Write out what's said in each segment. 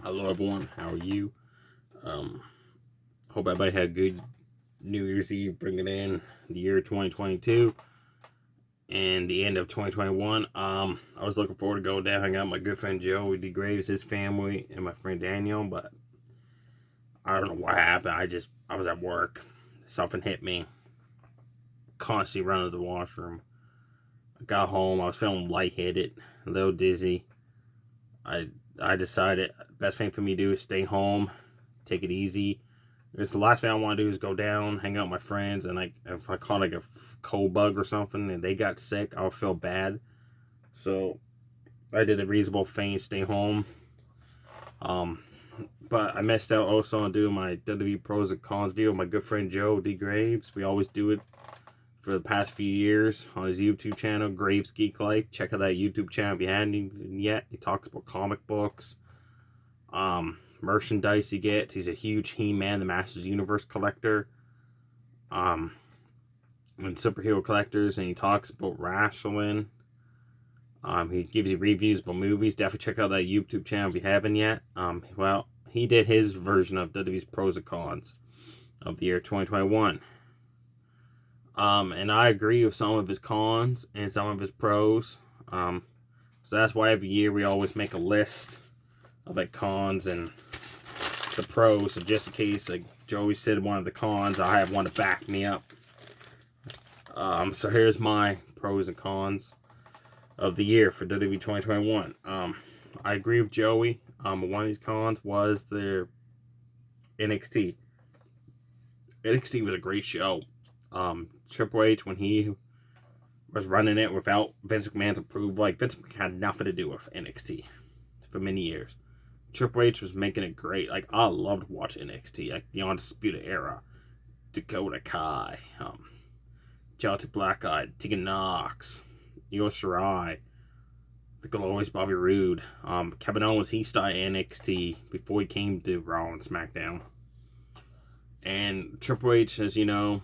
Hello everyone, how are you? Um, Hope everybody had a good New Year's Eve, bringing in the year 2022 and the end of 2021. I was looking forward to going down, hang out with my good friend Joe, D. Graves, his family, and my friend Daniel, but I don't know what happened. I was at work. Something hit me. Constantly running to the washroom. I got home, I was feeling lightheaded, a little dizzy. I decided best thing for me to do is stay home, take it easy. It's the last thing I want to do is go down, hang out with my friends, and if I caught like a cold bug or something and they got sick, I would feel bad. So I did the reasonable thing, stay home. Um, but I missed out also on doing my WWE pros and cons video with my good friend Joe D. Graves. We always do it for the past few years on his YouTube channel, Graves Geek Life. Check out that YouTube channel if you haven't yet. He talks about comic books, merchandise he gets. He's a huge He-Man, the Masters Universe collector, and superhero collectors, and he talks about wrestling. He gives you reviews about movies. Definitely check out that YouTube channel if you haven't yet. Well, he did his version of WWE's pros and cons of the year 2021. And I agree with some of his cons and some of his pros. So that's why every year we always make a list of like cons and the pros. So just in case like Joey said one of the cons, I have one to back me up. So here's my pros and cons of the year for WWE 2021. I agree with Joey. One of these cons was their NXT. NXT was a great show. Triple H, when he was running it without Vince McMahon's approval, like Vince McMahon had nothing to do with NXT for many years. Triple H was making it great. Like, I loved watching NXT, like the Undisputed Era, Dakota Kai, Chelsea Black-Eyed, Tegan Knox, Io Shirai, the glorious Bobby Roode, Kevin Owens. He started NXT before he came to Raw and SmackDown. And Triple H, as you know,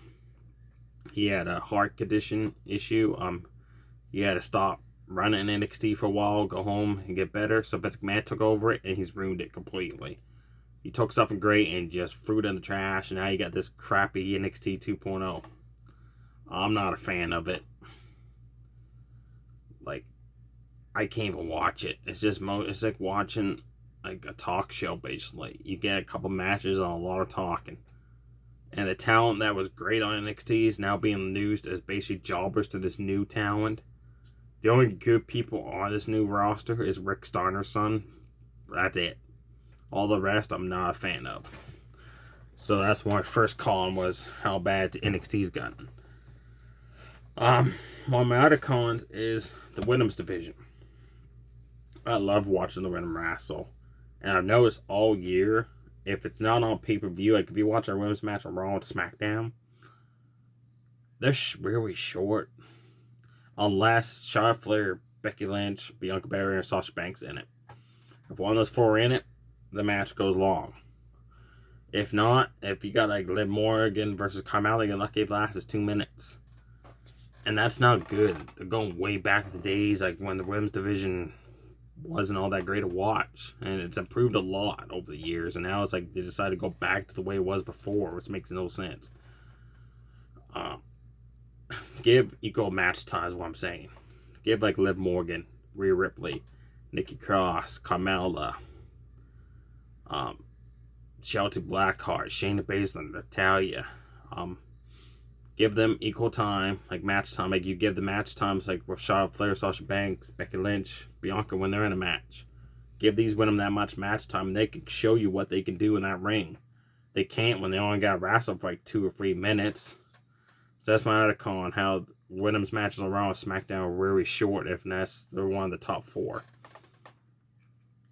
he had a heart condition issue. He had to stop running NXT for a while, go home and get better. So Vince McMahon took over it, and he's ruined it completely. He took something great and just threw it in the trash, and now you got this crappy NXT 2.0. I'm not a fan of it. Like, I can't even watch it. It's like watching like a talk show, basically. You get a couple matches and a lot of talking. And the talent that was great on NXT is now being used as basically jobbers to this new talent. The only good people on this new roster is Rick Steiner's son. That's it. All the rest I'm not a fan of. So that's my first con, was how bad the NXT's gotten. One of my other cons is the women's division. I love watching the women wrestle. And I've noticed all year, if it's not on pay-per-view, like if you watch our women's match on Raw and SmackDown, they're really short. Unless Charlotte Flair, Becky Lynch, Bianca Belair, and Sasha Banks in it. If one of those four are in it, the match goes long. If not, if you got like Liv Morgan versus Carmella, you're lucky if it lasts 2 minutes. And that's not good. They're going way back in the days, like when the women's division wasn't all that great to watch. And it's improved a lot over the years. And now it's like they decided to go back to the way it was before, which makes no sense. Give equal match time is what I'm saying. Give like Liv Morgan, Rhea Ripley, Nikki Cross, Carmella, Chelsea Blackheart, Shayna Baszler, Natalya. Give them equal time, like match time. Like you give the match times like with Charlotte Flair, Sasha Banks, Becky Lynch, Bianca when they're in a match. Give these women that much match time, and they can show you what they can do in that ring. They can't when they only got wrestled for like 2 or 3 minutes. So that's my other con, how women's matches on Raw and SmackDown are really short, if they're one of the top 4.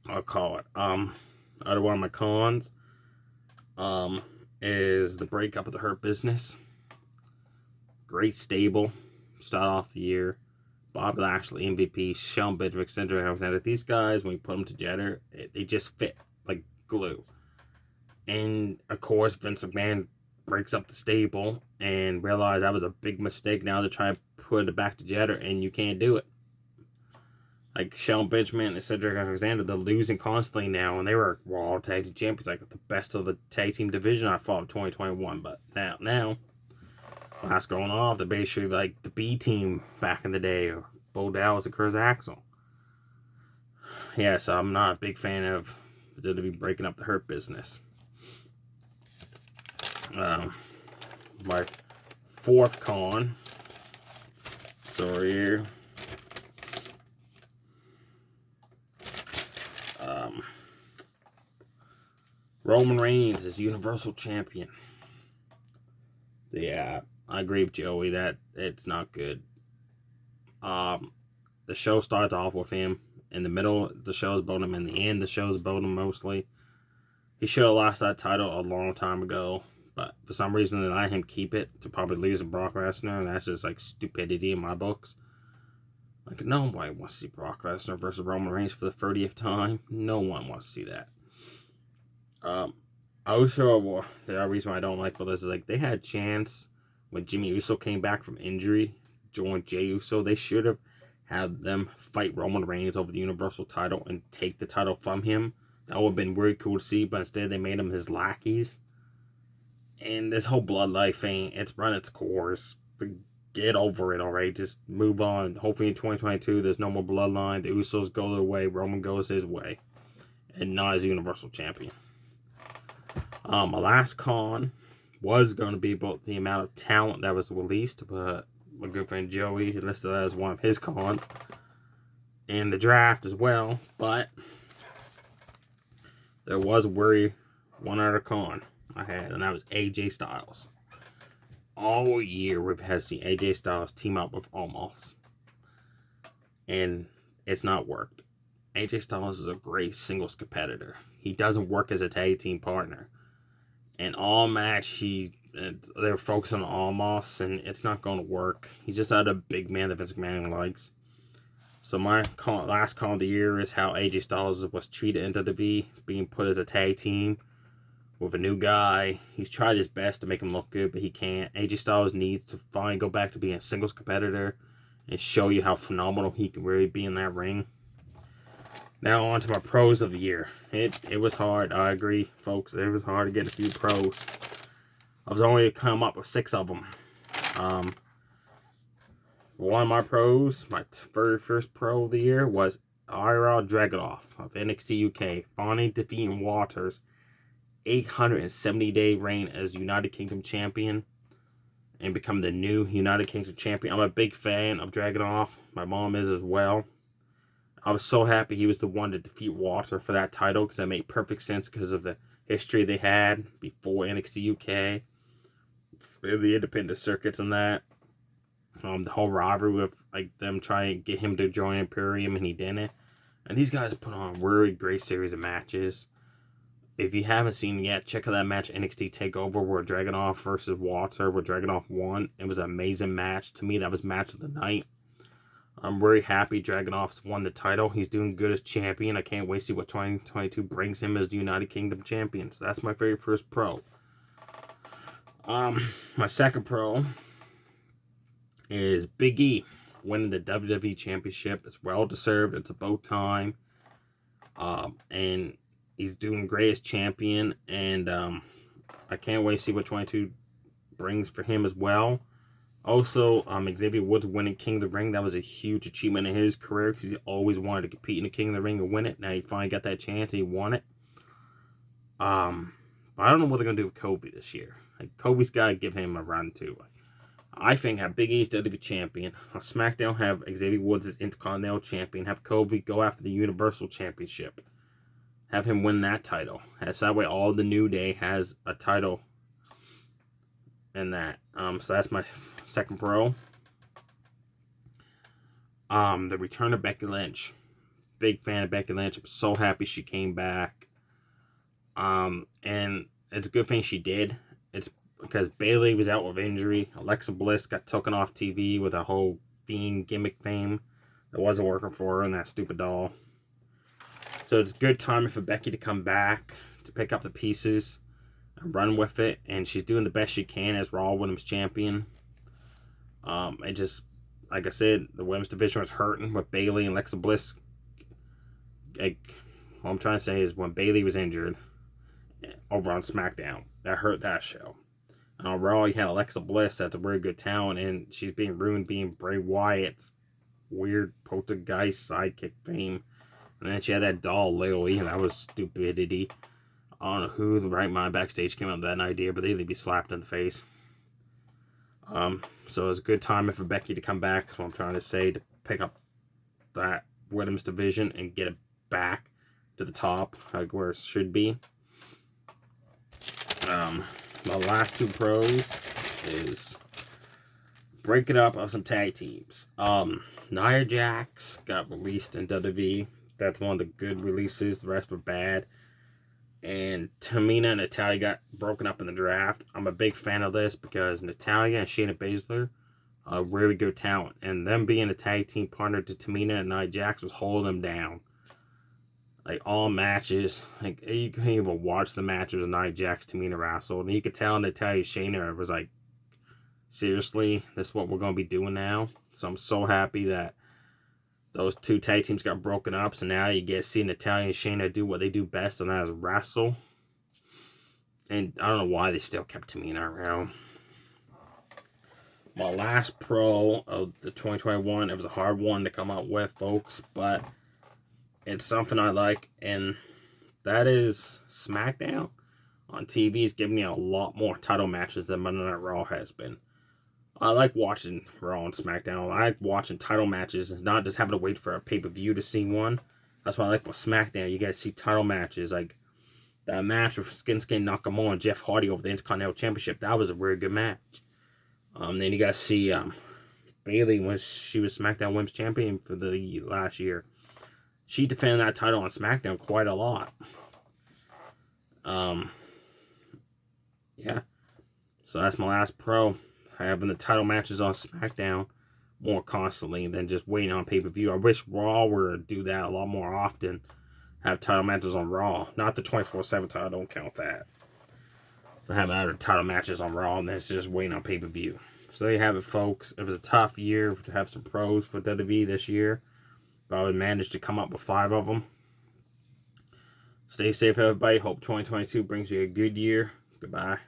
I'll call it. Other one of my cons is the breakup of the Hurt Business. Great stable. Start off the year. Bob Lashley, MVP, Shawn Benjamin, Cedric Alexander. These guys, when you put them together, they just fit like glue. And, of course, Vince McMahon breaks up the stable and realize that was a big mistake. Now they're trying to put it back together, and you can't do it. Like Shelton Benjamin and Cedric Alexander, they're losing constantly now, and they were Raw Tag Team Champions, like the best of the tag team division I thought of 2021. But now, last going off, they're basically like the B team back in the day, or Bo Dallas and Curtis Axel. Yeah, so I'm not a big fan of the WWE breaking up the Hurt Business. My fourth con. So here. Roman Reigns is Universal Champion. Yeah, I agree with Joey that it's not good. The show starts off with him. In the middle, the show is about him. In the end, the show is about him mostly. He should have lost that title a long time ago. But for some reason, they let him keep it to probably lose to Brock Lesnar. And that's just like stupidity in my books. Like, nobody wants to see Brock Lesnar versus Roman Reigns for the 30th time. No one wants to see that. Also, the reason why I don't like all this is like they had a chance when Jimmy Uso came back from injury, joined Jey Uso. They should have had them fight Roman Reigns over the Universal title and take the title from him. That would have been really cool to see, but instead they made them his lackeys. And this whole bloodline thing, it's run its course. Get over it already. Just move on. Hopefully in 2022 there's no more bloodline. The Usos go their way. Roman goes his way. And not as Universal Champion. My last con was going to be about the amount of talent that was released, but my good friend Joey listed that as one of his cons. And the draft as well, but there was one other con I had, and that was AJ Styles. All year we've had to see AJ Styles team up with Omos, and it's not worked. AJ Styles is a great singles competitor. He doesn't work as a tag team partner. And all match, they're focusing on Omos, and it's not going to work. He's just not a big man that Vince McMahon likes. So my last con of the year is how AJ Styles was treated in WWE, being put as a tag team with a new guy. He's tried his best to make him look good, but he can't. AJ Styles needs to finally go back to being a singles competitor and show you how phenomenal he can really be in that ring. Now on to my pros of the year. It was hard, I agree, folks. It was hard to get a few pros. I was only come up with 6 of them. One of my pros, my very first pro of the year, was Ira Dragunov of NXT UK, finally defeating Walter's 870-day reign as United Kingdom champion and become the new United Kingdom champion. I'm a big fan of Dragunov. My mom is as well. I was so happy he was the one to defeat Walter for that title because that made perfect sense because of the history they had before NXT UK, the independent circuits and that. The whole rivalry with like them trying to get him to join Imperium and he didn't. And these guys put on a really great series of matches. If you haven't seen it yet, check out that match NXT TakeOver where Dragunov versus Walter, where Dragunov won. It was an amazing match. To me, that was match of the night. I'm very happy Dragunov's won the title. He's doing good as champion. I can't wait to see what 2022 brings him as the United Kingdom champion. So that's my very first pro. My second pro is Big E winning the WWE Championship. It's well deserved. It's about time. And he's doing great as champion. And I can't wait to see what 22 brings for him as well. Also, Xavier Woods winning King of the Ring. That was a huge achievement in his career because he always wanted to compete in the King of the Ring and win it. Now he finally got that chance and he won it. But I don't know what they're going to do with Kobe this year. Like, Kobe's got to give him a run too. I think have Big E's WWE champion. On SmackDown, have Xavier Woods as Intercontinental champion. Have Kobe go after the Universal Championship. Have him win that title. So that way all the New Day has a title in that. So that's my second pro. The return of Becky Lynch. Big fan of Becky Lynch. I'm so happy she came back. And it's a good thing she did. It's because Bayley was out with injury. Alexa Bliss got taken off TV with a whole Fiend gimmick thing that wasn't working for her and that stupid doll. So it's good timing for Becky to come back, to pick up the pieces and run with it. And she's doing the best she can as Raw Women's Champion. It just, like I said, the women's division was hurting with Bayley and Alexa Bliss like, what I'm trying to say is when Bayley was injured over on SmackDown, that hurt that show. And on Raw, you had Alexa Bliss, that's a very good talent, and she's being ruined being Bray Wyatt's weird poltergeist sidekick fame. And then she had that doll Lily, and that was stupidity. I don't know who the right mind backstage came up with that idea, but they'd be slapped in the face. So it's a good time for Becky to come back, that's what I'm trying to say, to pick up that women's division and get it back to the top, like where it should be. My last two pros is breaking up of some tag teams. Nia Jax got released in WWE. That's one of the good releases. The rest were bad. And Tamina and Natalya got broken up in the draft. I'm a big fan of this because Natalya and Shayna Baszler are really good talent. And them being a tag team partner to Tamina and Nia Jax was holding them down. Like, all matches. Like, you couldn't even watch the matches of Nia Jax, Tamina wrestled. And you could tell Natalya Shayna was like, seriously, this is what we're going to be doing now. So I'm so happy that those two tag teams got broken up. So now you get to see Natalya and Shayna do what they do best, and that is wrestle. And I don't know why they still kept Tamina around. My last pro of the 2021, it was a hard one to come up with, folks, but it's something I like, and that is SmackDown on TV is giving me a lot more title matches than Monday Night Raw has been. I like watching Raw and SmackDown. I like watching title matches and not just having to wait for a pay-per-view to see one. That's what I like with SmackDown. You guys see title matches. Like that match with Shinsuke Nakamura and Jeff Hardy over the Intercontinental Championship. That was a very good match. Then you guys see Bayley when she was SmackDown Women's Champion for the last year. She defended that title on SmackDown quite a lot. Yeah. So that's my last pro. Having the title matches on SmackDown more constantly than just waiting on pay-per-view. I wish Raw were to do that a lot more often. Have title matches on Raw. Not the 24/7 title, I don't count that. But have other title matches on Raw and then it's just waiting on pay-per-view. So there you have it, folks. It was a tough year to have some pros for WWE this year. But I would manage to come up with 5 of them. Stay safe, everybody. Hope 2022 brings you a good year. Goodbye.